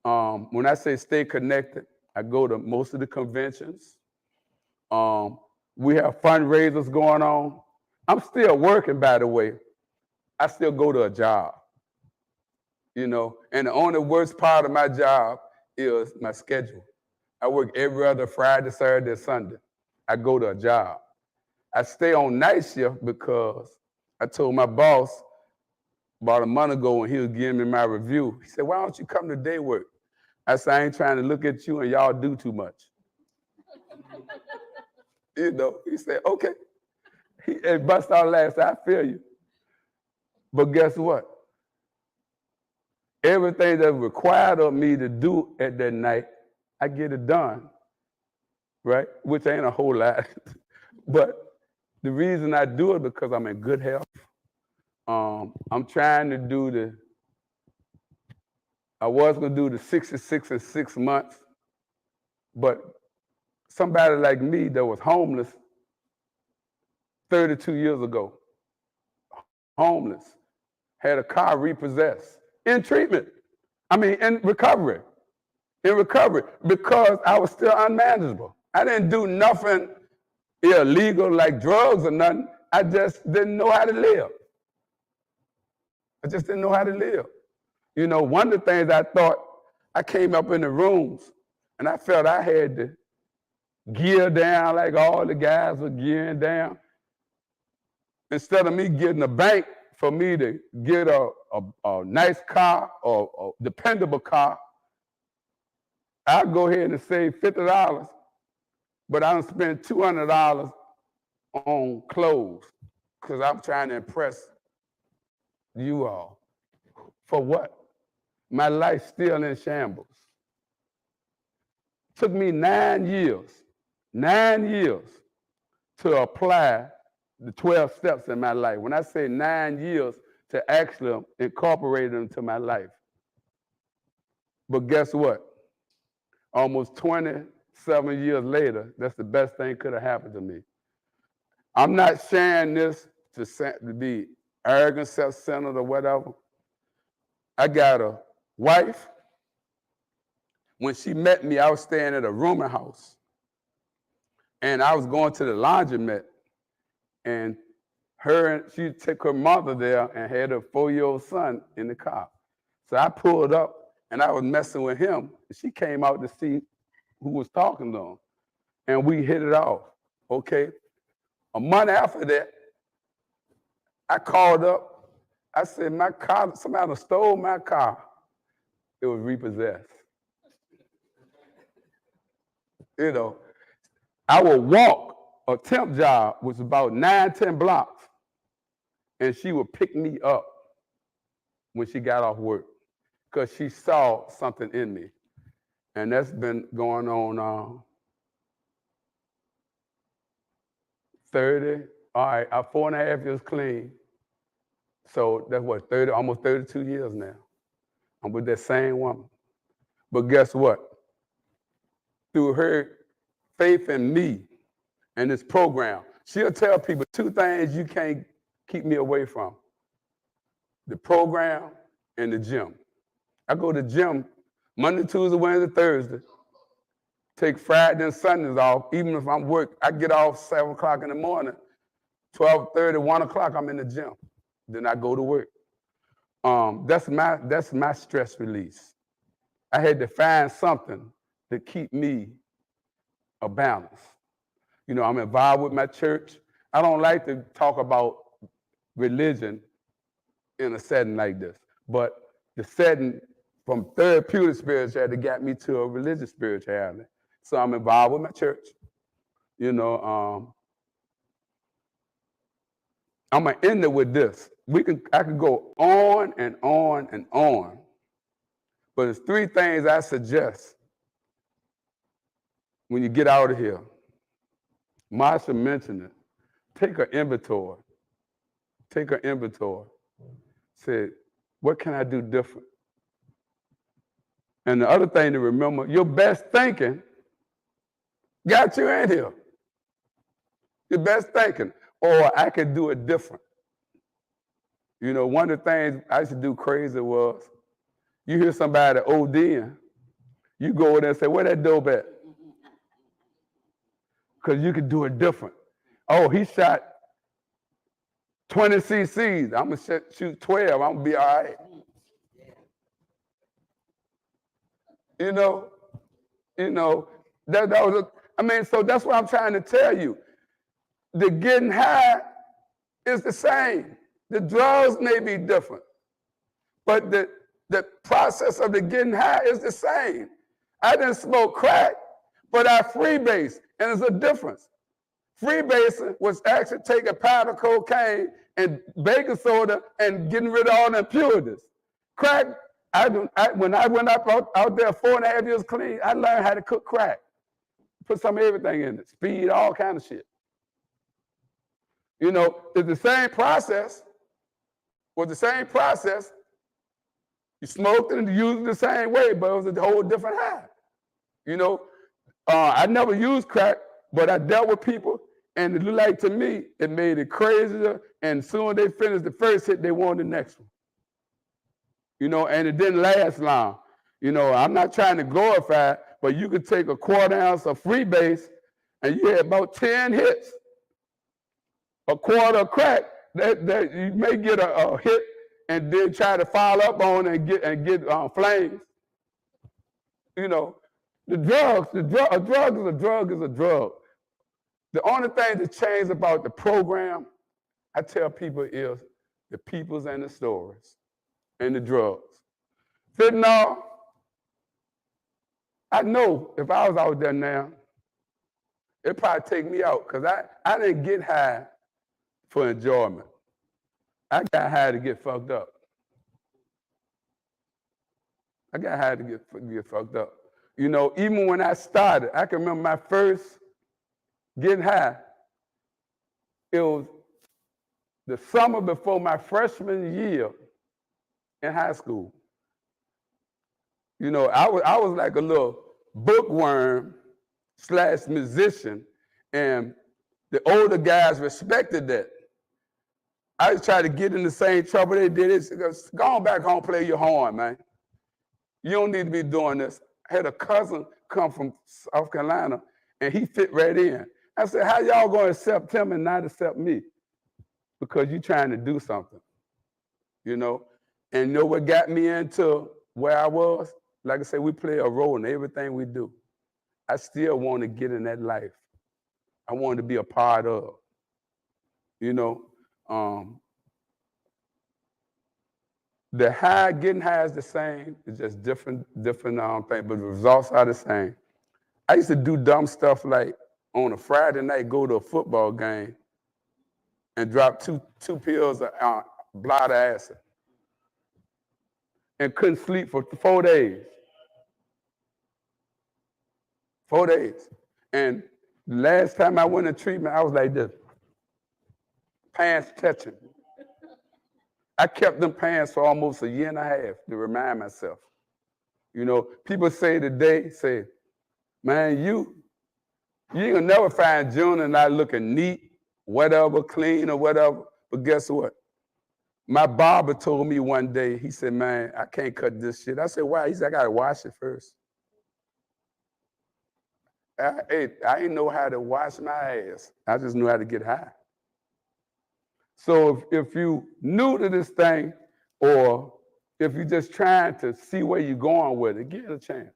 When I say stay connected, I go to most of the conventions. We have fundraisers going on. I'm still working, by the way. I still go to a job, you know, and the only worst part of my job is my schedule. I work every other Friday, Saturday, Sunday. I go to a job. I stay on night shift because I told my boss about a month ago when he was giving me my review, he said, why don't you come to day work? I said, I ain't trying to look at you and y'all do too much. You know, he said, okay. He bust out laughing, I feel you. But guess what? Everything that's required of me to do at that night, I get it done, right? Which ain't a whole lot. But the reason I do it because I'm in good health. I'm trying to do I was gonna do the 66 in 6 months, but somebody like me that was homeless 32 years ago, homeless, had a car repossessed, in treatment. I mean, in recovery, because I was still unmanageable. I didn't do nothing illegal like drugs or nothing. I just didn't know how to live. I just didn't know how to live. You know, one of the things I thought, I came up in the rooms and I felt I had to gear down like all the guys were gearing down. Instead of me getting a bank for me to get a nice car or a dependable car, I'll go ahead and save $50, but I don't spend $200 on clothes because I'm trying to impress you all. For what? My life's still in shambles. Took me 9 years to apply the 12 steps in my life. When I say 9 years, to actually incorporate them into my life. But guess what? Almost 27 years later, that's the best thing could have happened to me. I'm not sharing this to be arrogant, self-centered, or whatever. I got a wife. When she met me, I was staying at a rooming house. And I was going to the laundromat. And she took her mother there and had her 4-year-old son in the car. So I pulled up and I was messing with him. She came out to see who was talking to him. And we hit it off, okay? A month after that, I called up. I said, my car, somebody stole my car. It was repossessed. You know, I would walk a temp job, which was about 9-10 blocks, and she would pick me up when she got off work because she saw something in me. And that's been going on 30, all right, 4.5 years clean. So that's what, 30, almost 32 years now. I'm with that same woman. But guess what? Through her faith in me and this program, she'll tell people 2 things you can't keep me away from: the program and the gym. I go to the gym Monday, Tuesday, Wednesday, Thursday, take Friday and Sundays off. Even if I'm work, I get off 7 o'clock in the morning, 12:30, 1 o'clock, I'm in the gym. Then I go to work. That's my stress release. I had to find something to keep me a balance. You know, I'm involved with my church. I don't like to talk about religion in a setting like this, but the setting from therapeutic spirituality got me to a religious spirituality. So I'm involved with my church. You know, I'm gonna end it with this. I could go on and on and on, but there's 3 things I suggest when you get out of here. Marsha mentioned it. Take an inventory. Take an inventory. Say, what can I do different? And the other thing to remember, your best thinking got you in here. Your best thinking, or I could do it different. You know, one of the things I used to do crazy was, you hear somebody ODing, you go over there and say, where that dope at? Because you could do it different. Oh, he shot 20 cc's. I'm going to shoot 12. I'm going to be all right. You know, that was, so that's what I'm trying to tell you. The getting high is the same. The drugs may be different, but the process of the getting high is the same. I didn't smoke crack, but I freebase, and there's a difference. Freebasing was actually taking a pound of cocaine and baking soda and getting rid of all the impurities. Crack, when I went out there 4.5 years clean, I learned how to cook crack. Put some of everything in it, speed, all kind of shit. You know, it's the same process. Was the same process. You smoked it and used it the same way, but it was a whole different high. You know, I never used crack, but I dealt with people, and it looked like to me, it made it crazier, and soon as they finished the first hit, they wanted the next one. You know, and it didn't last long. You know, I'm not trying to glorify it, but you could take a quarter ounce of freebase, and you had about 10 hits. A quarter of crack, that you may get a hit, and then try to follow up on it and get flames. You know, a drug is a drug is a drug. The only thing that changed about the program, I tell people, is the peoples and the stories and the drugs. Fentanyl, I know if I was out there now, it'd probably take me out, because I didn't get high for enjoyment. I got high to get fucked up. I got high to get fucked up. You know, even when I started, I can remember my first getting high. It was the summer before my freshman year in high school. You know, I was like a little bookworm / musician, and the older guys respected that. I just tried to get in the same trouble they did. Go on back home, play your horn, man. You don't need to be doing this. I had a cousin come from South Carolina, and he fit right in. I said, how y'all going to accept him and not accept me? Because you're trying to do something, you know? And you know what got me into where I was? Like I said, we play a role in everything we do. I still want to get in that life. I want to be a part of, you know? The high, getting high is the same. It's just different thing, but the results are the same. I used to do dumb stuff like on a Friday night, go to a football game and drop two pills of blood acid and couldn't sleep for 4 days. 4 days. And the last time I went to treatment, I was like this, pants touching. I kept them pants for almost a year and a half to remind myself. You know, people say today, man, you ain't gonna never find Junior not looking neat, whatever, clean or whatever. But guess what? My barber told me one day, he said, man, I can't cut this shit. I said, why? He said, I gotta wash it first. I didn't know how to wash my ass. I just knew how to get high. So if you new to this thing, or if you're just trying to see where you're going with it, give it a chance.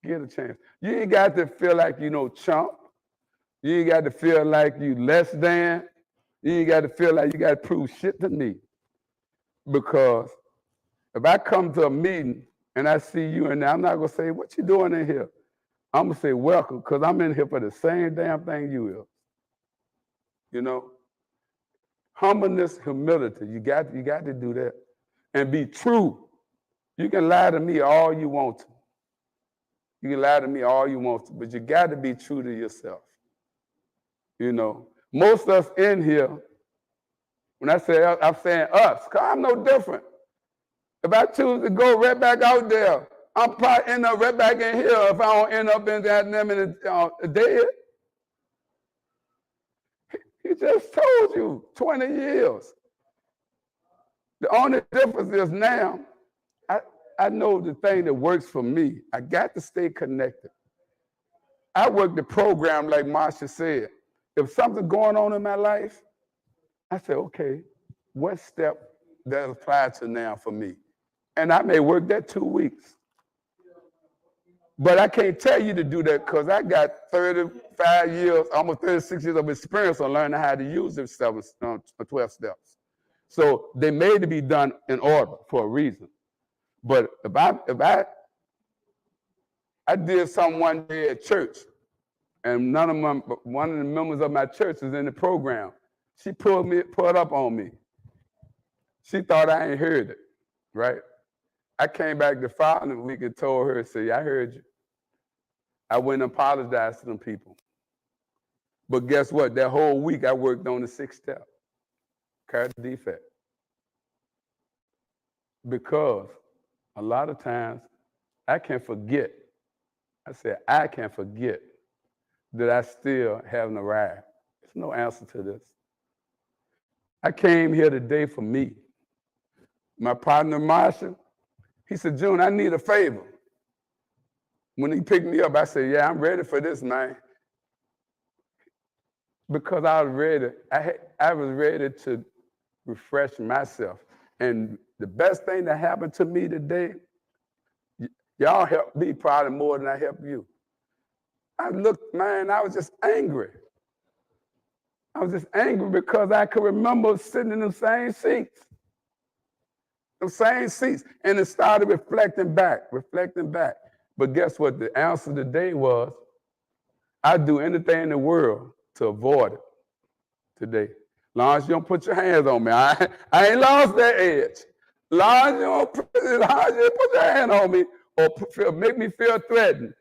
Give it a chance. You ain't got to feel like you no chump. You ain't got to feel like you less than. You ain't got to feel like you got to prove shit to me. Because if I come to a meeting and I see you in there, I'm not going to say, what you doing in here? I'm going to say, welcome, because I'm in here for the same damn thing you is. You know? Humbleness, humility, you got to do that. And be true. You can lie to me all you want to. You can lie to me all you want to, but you got to be true to yourself. You know, most of us in here, when I say us, I'm saying us, because I'm no different. If I choose to go right back out there, I'm probably end up right back in here if I don't end up in that dead. He just told you 20 years. The only difference is now, I know the thing that works for me. I got to stay connected. I work the program like Marsha said. If something's going on in my life, I say, okay, what step that applies to now for me? And I may work that 2 weeks. But I can't tell you to do that because I got 35 years, almost 36 years of experience on learning how to use the 12 steps. So they made to be done in order for a reason. But if I did something one day at church, and one of the members of my church is in the program, she pulled up on me. She thought I ain't heard it, right? I came back the following week and told her, say, I heard you. I went and apologized to them people. But guess what? That whole week I worked on the 6th step, character defect. Because a lot of times I can forget I said, I can forget that I still haven't arrived. There's no answer to this. I came here today for me. My partner, Marshall, he said, June, I need a favor. When he picked me up, I said, yeah, I'm ready for this, man. Because I was ready. I was ready to refresh myself. And the best thing that happened to me today, y'all helped me probably more than I helped you. I looked, man, I was just angry. I was just angry because I could remember sitting in the same seats. And it started reflecting back. But guess what? The answer today was, I'd do anything in the world to avoid it today. As long as you don't put your hands on me. I ain't lost that edge. As long as you don't put your hand on me or make me feel threatened,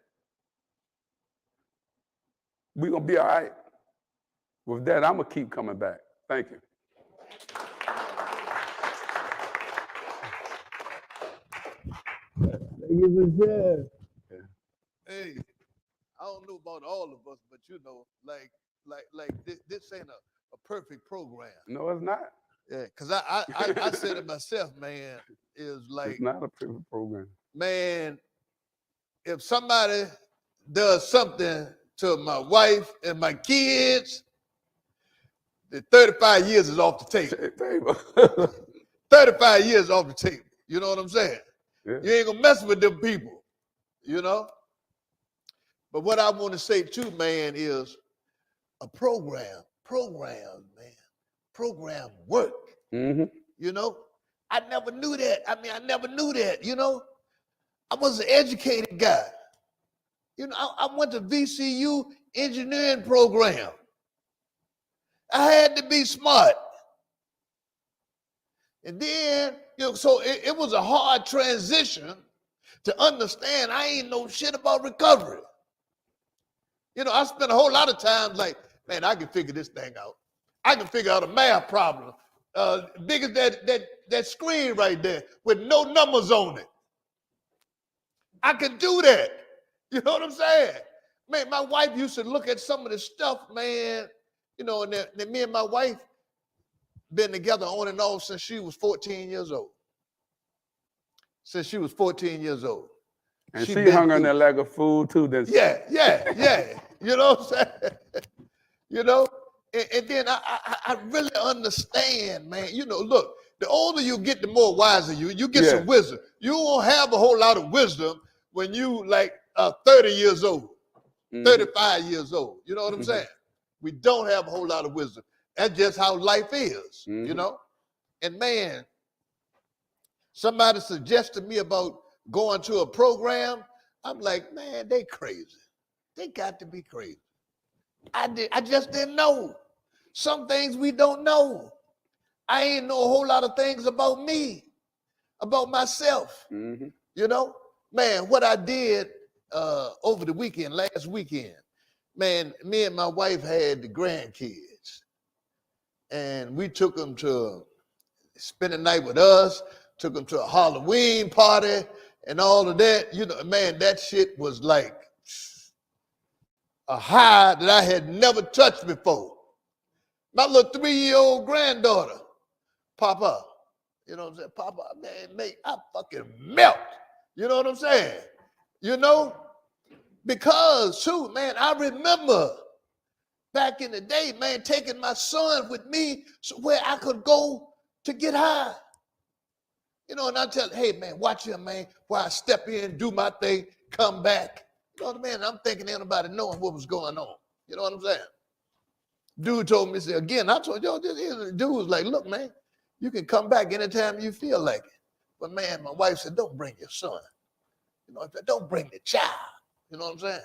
we're going to be all right. With that, I'm going to keep coming back. Thank you. Hey, I don't know about all of us, but you know, like this ain't a perfect program. No, it's not. Yeah, because I said it myself, man, is like, it's not a perfect program. Man, if somebody does something to my wife and my kids, the 35 years is off the table. 35 years off the table. You know what I'm saying? Yeah. You ain't gonna mess with them people, you know? But what I want to say too, man, is a program, man. Program work. Mm-hmm. You know? I never knew that. I never knew that, you know? I was an educated guy. You know, I went to VCU engineering program. I had to be smart. And then, you know, so it was a hard transition to understand I ain't know shit about recovery. You know, I spent a whole lot of time like, man, I can figure this thing out. I can figure out a math problem. Big as that screen right there with no numbers on it. I can do that. You know what I'm saying? Man, my wife used to look at some of this stuff, man. You know, and then me and my wife been together on and off since she was 14 years old. Since she was 14 years old. And she hung on that leg of food too, didn't she? Yeah. You know what I'm saying? You know? And then I really understand, man. You know, look, the older you get, the more wiser you get some wisdom. You won't have a whole lot of wisdom when you like 30 years old, 35 years old. You know what I'm saying? We don't have a whole lot of wisdom. That's just how life is, you know? And man, somebody suggested me about going to a program. I'm like, man, they crazy. They got to be crazy. I just didn't know. Some things we don't know. I ain't know a whole lot of things about me, about myself. You know, man, what I did over the weekend, last weekend, man, me and my wife had the grandkids, and we took them to spend the night with us, took them to a Halloween party and all of that. You know, man, that shit was like a high that I had never touched before. My little 3-year-old granddaughter, Papa, you know what I'm saying? Papa, man, mate, I fucking melt. You know what I'm saying? You know? Because, too, man, I remember back in the day, man, taking my son with me where I could go to get high. You know, and I tell, hey, man, watch him, man, while I step in, do my thing, come back. You know what I mean? I'm thinking anybody knowing what was going on. You know what I'm saying? Dude told me, again, I told you, this dude was like, look, man, you can come back anytime you feel like it. But, man, my wife said, don't bring your son. You know, don't bring the child. You know what I'm saying?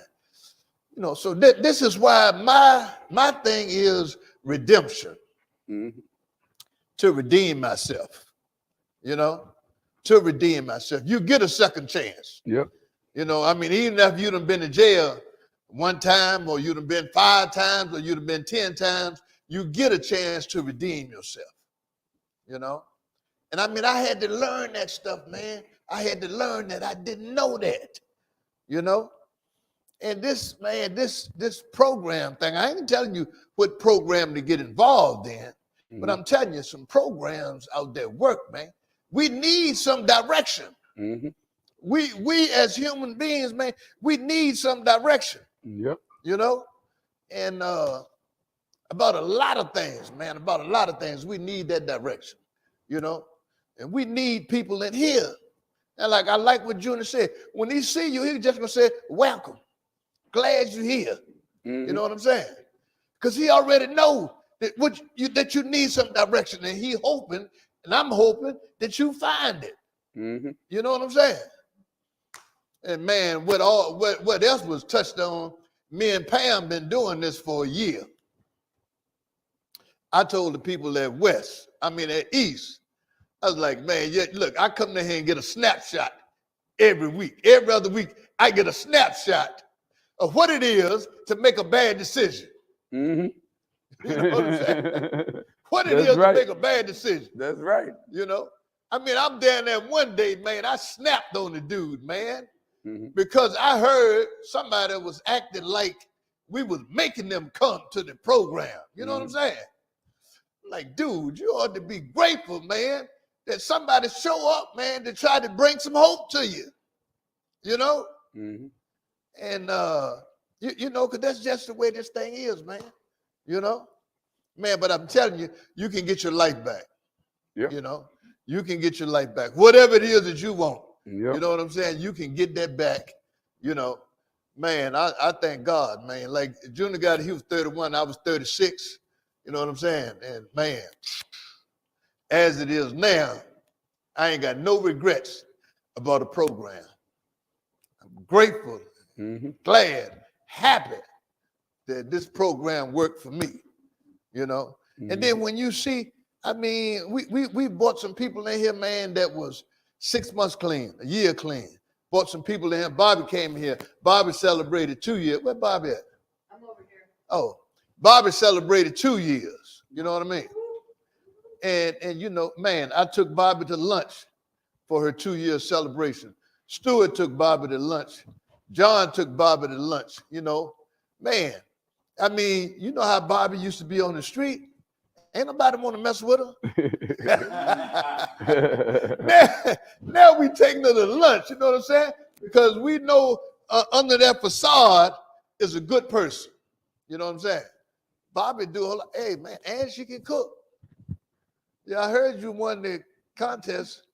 You know, so this is why my thing is redemption. To redeem myself. You know, to redeem myself. You get a second chance. Yep. You know, I mean, even if you'd have been in jail one time, or you'd have been 5 times, or you'd have been 10 times, you get a chance to redeem yourself. You know? And I mean, I had to learn that stuff, man. I had to learn that. I didn't know that. You know? And this, man, this program thing, I ain't telling you what program to get involved in, but I'm telling you some programs out there work, man. We need some direction. Mm-hmm. We as human beings, man, we need some direction, Yep. you know? And about a lot of things, man, about a lot of things, we need that direction, you know? And we need people in here. And like I like what Junior said, when he see you, he just gonna say, welcome. Glad you're here. Mm-hmm. You know what I'm saying? Because he already know that you need some direction, and he hoping, and I'm hoping that you find it. Mm-hmm. You know what I'm saying? And man, what else was touched on? Me and Pam been doing this for a year. I told the people at East, I was like, man, yeah, look, I come in here and get a snapshot every week. Every other week, I get a snapshot of what it is to make a bad decision. Mm-hmm. You know what I'm saying? What it That's is right. to make a bad decision. That's right. You know? I mean, I'm down there one day, man, I snapped on the dude, man, Mm-hmm. because I heard somebody was acting like we was making them come to the program. You know what I'm saying? Like, dude, you ought to be grateful, man, that somebody show up, man, to try to bring some hope to you. You know? Mm-hmm. And you know, because that's just the way this thing is, man. You know, man. But I'm telling you, you can get your life back. Yep. You know, you can get your life back. Whatever it is that you want, Yep. you know what I'm saying. You can get that back. You know, man. I thank God, man. Like Junior got, he was 31, I was 36. You know what I'm saying? And man, as it is now, I ain't got no regrets about the program. I'm grateful. Mm-hmm. Glad, happy that this program worked for me, you know. Mm-hmm. And then when you see, I mean, we brought some people in here, man, that was 6 months clean, a year clean. Brought some people in here. Bobby came here. Bobby celebrated 2 years. Where Bobby at? I'm over here. Oh, Bobby celebrated 2 years. You know what I mean? And you know, man, I took Bobby to lunch for her 2-year celebration. Stewart took Bobby to lunch. John took Bobby to lunch, you know. Man, I mean, you know how Bobby used to be on the street? Ain't nobody want to mess with her. now we taking her to lunch, you know what I'm saying? Because we know under that facade is a good person. You know what I'm saying? Bobby do a lot. Hey, man, and she can cook. Yeah, I heard you won the contest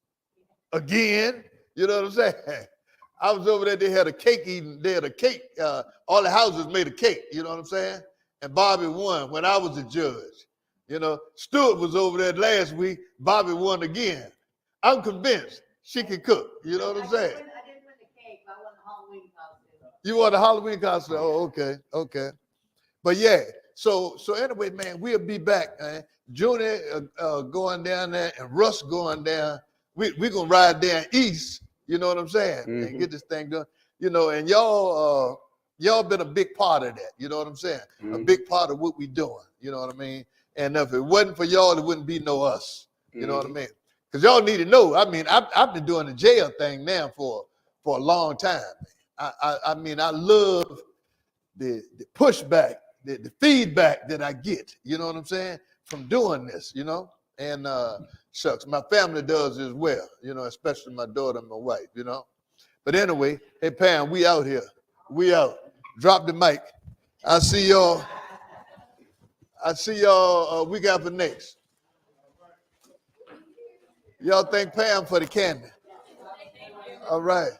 again. You know what I'm saying? I was over there, they had a cake eating, they had a cake, all the houses made a cake, you know what I'm saying? And Bobby won when I was a judge. You know, Stewart was over there last week, Bobby won again. I'm convinced she can cook, you know what I'm saying? I didn't win the cake, but I won the Halloween costume. You won the Halloween costume, oh, okay. But yeah, so anyway, man, we'll be back, man. Junior going down there and Russ going down. We're going to ride down east, you know what I'm saying, and get this thing done. You know, and y'all been a big part of that, you know what I'm saying? A big part of what we doing, you know what I mean? And if it wasn't for y'all, it wouldn't be no us, you know what I mean? Because y'all need to know, I mean, I've been doing the jail thing now for a long time. I mean, I love the pushback, the feedback that I get, you know what I'm saying, from doing this, you know? And shucks, my family does as well, you know, especially my daughter and my wife, you know? But anyway, hey, Pam, we out here. We out. Drop the mic. I see y'all week after next. Y'all thank Pam for the candy. All right.